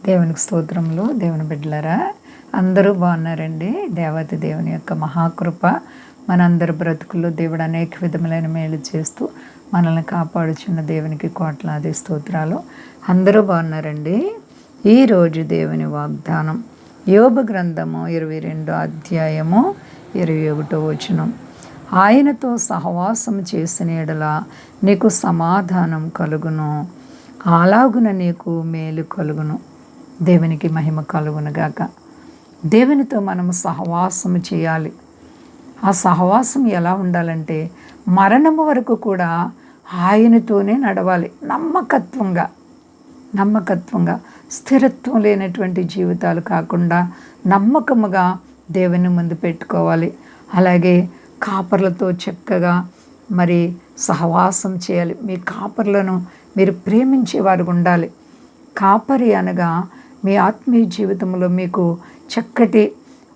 దేవునికి స్తోత్రములు. దేవుని బిడ్డలారా, అందరూ బాగున్నారండి. దేవాతి దేవుని యొక్క మహాకృప మనందరి బ్రతుకుల్లో దేవుడు అనేక విధములైన మేలు చేస్తూ మనల్ని కాపాడుచున్న దేవునికి కోట్లాది స్తోత్రాలు. అందరూ బాగున్నారండి. ఈరోజు దేవుని వాగ్దానం యోబు గ్రంథము 22వ అధ్యాయము 21వ వచనం. ఆయనతో సహవాసం చేసిన యెడల నీకు సమాధానం కలుగును, అలాగున నీకు మేలు కలుగును. దేవునికి మహిమ కలుగునుగాక. దేవునితో మనము సహవాసం చేయాలి. ఆ సహవాసం ఎలా ఉండాలంటే మరణము వరకు కూడా ఆయనతోనే నడవాలి. నమ్మకత్వంగా స్థిరత్వం లేనటువంటి జీవితాలు కాకుండా నమ్మకముగా దేవుని ముందు పెట్టుకోవాలి. అలాగే కాపర్లతో చక్కగా మరి సహవాసం చేయాలి. మీ కాపర్లను మీరు ప్రేమించేవారు ఉండాలి. కాపరి అనగా మీ ఆత్మీయ జీవితంలో మీకు చక్కటి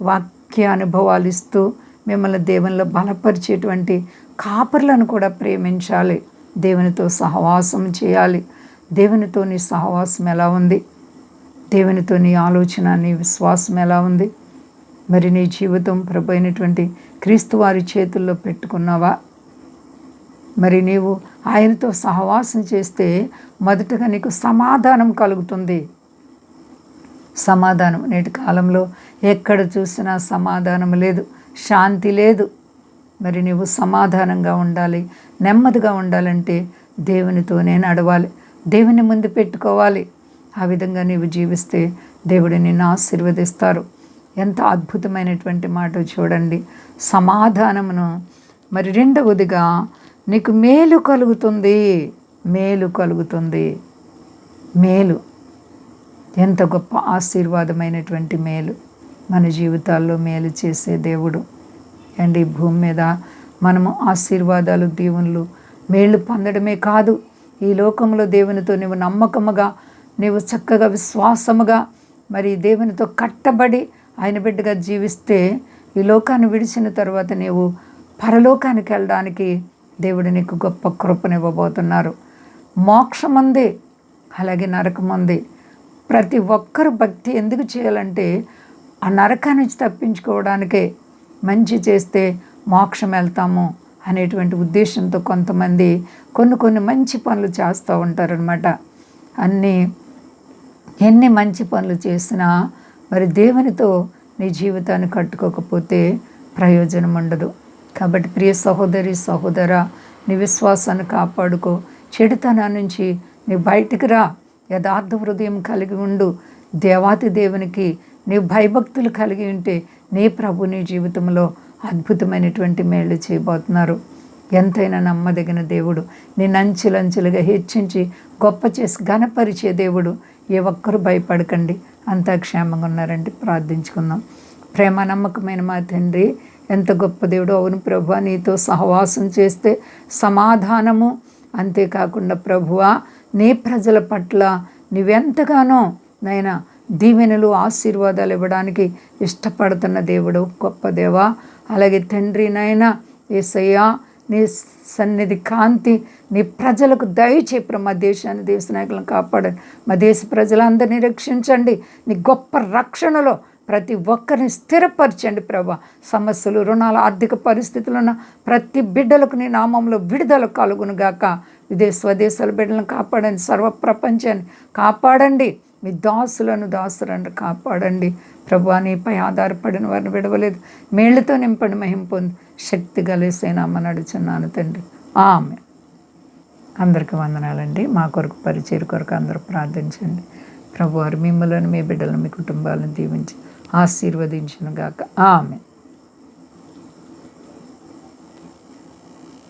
వాక్య అనుభవాలు ఇస్తూ మిమ్మల్ని దేవునిలో బలపరిచేటువంటి కాపర్లను కూడా ప్రేమించాలి. దేవునితో సహవాసం చేయాలి. దేవునితో నీ సహవాసం ఎలా ఉంది? దేవునితో నీ ఆలోచన, నీ విశ్వాసం ఎలా ఉంది? మరి నీ జీవితం ప్రభు అయినటువంటి క్రీస్తు వారి చేతుల్లో పెట్టుకున్నావా? మరి నీవు ఆయనతో సహవాసం చేస్తే మొదటగా నీకు సమాధానం కలుగుతుంది. సమాధానం నేటి కాలంలో ఎక్కడ చూసినా సమాధానం లేదు, శాంతి లేదు. మరి నీవు సమాధానంగా ఉండాలి, నెమ్మదిగా ఉండాలంటే దేవునితోనే నడవాలి, దేవుని ముందు పెట్టుకోవాలి. ఆ విధంగా నీవు జీవిస్తే దేవుడు నిన్ను ఆశీర్వదిస్తారు. ఎంత అద్భుతమైనటువంటి మాట చూడండి. సమాధానమును మరి రెండవదిగా నీకు మేలు కలుగుతుంది. మేలు ఎంత గొప్ప ఆశీర్వాదమైనటువంటి మేలు. మన జీవితాల్లో మేలు చేసే దేవుడు అండి. భూమి మీద మనము ఆశీర్వాదాలు, దీవెనలు, మేళ్ళు పొందడమే కాదు, ఈ లోకంలో దేవునితో నీవు నమ్మకముగా, నీవు చక్కగా విశ్వాసముగా మరి దేవునితో కట్టబడి ఆయన బిడ్డగా జీవిస్తే ఈ లోకాన్ని విడిచిన తర్వాత నీవు పరలోకానికి వెళ్ళడానికి దేవుడు నీకు గొప్ప కృపనివ్వబోతున్నారు. మోక్షముంది, అలాగే నరకముంది. ప్రతి ఒక్కరు భక్తి ఎందుకు చేయాలంటే ఆ నరకాన్ని నుంచి తప్పించుకోవడానికే. మంచి చేస్తే మోక్షం వెళ్తాము అనేటువంటి ఉద్దేశంతో కొంతమంది కొన్ని మంచి పనులు చేస్తూ ఉంటారనమాట. ఎన్ని మంచి పనులు చేసినా మరి దేవునితో నీ జీవితాన్ని కట్టుకోకపోతే ప్రయోజనం ఉండదు. కాబట్టి ప్రియ సహోదరి, సహోదరా, నీ విశ్వాసాన్ని కాపాడుకో. చెడుతనా నుంచి నీ బయటికి రా. యథార్థ హృదయం కలిగి ఉండు. దేవాతి దేవునికి నీ భయభక్తులు కలిగి ఉంటే నీ ప్రభు నీ జీవితంలో అద్భుతమైనటువంటి మేళ్ళు చేయబోతున్నారు. ఎంతైనా నమ్మదగిన దేవుడు, నిన్ను అంచెలంచెలుగా హెచ్చించి గొప్ప చేసి ఘనపరిచే దేవుడు. ఏ ఒక్కరు భయపడకండి, అంతా క్షేమంగా ఉన్నారండి. ప్రార్థించుకుందాం. ప్రేమ నమ్మకమైన మా తండ్రి, ఎంత గొప్ప దేవుడు. అవును ప్రభువా, నీతో సహవాసం చేస్తే సమాధానము, అంతేకాకుండా ప్రభువా నీ ప్రజల పట్ల నీవెంతగానో నైనా దీవెనలు, ఆశీర్వాదాలు ఇవ్వడానికి ఇష్టపడుతున్న దేవుడు, గొప్ప దేవా. అలాగే తండ్రి నైనా యేసయ్యా, నీ సన్నిధి కాంతి నీ ప్రజలకు దయచే. మా దేశాన్ని, దేశ నాయకులను కాపాడండి. మా దేశ ప్రజలందరినీ రక్షించండి. నీ గొప్ప రక్షణలో ప్రతి ఒక్కరిని స్థిరపరచండి ప్రభా. సమస్యలు, రుణాలు, ఆర్థిక పరిస్థితులు ఉన్న ప్రతి బిడ్డలకు నీ నామంలో విడుదల కలుగునుగాక. స్వదేశాల బిడ్డలను కాపాడండి. సర్వప్రపంచాన్ని కాపాడండి. మీ దాసులను కాపాడండి ప్రభా. నీపై ఆధారపడిన వారిని విడవలేదు. మేళ్లతో నింపండి, మహిమ పొంది శక్తి కలిసేనామని నడుచున్నాను తండ్రి. ఆమె. అందరికీ వందనాలండి. మా కొరకు, పరిచయ కొరకు అందరూ ప్రార్థించండి. ప్రభువారు మిమ్మల్ని, మీ బిడ్డలను, మీ కుటుంబాలను దీవించి ఆశీర్వదించును గాక. ఆమె.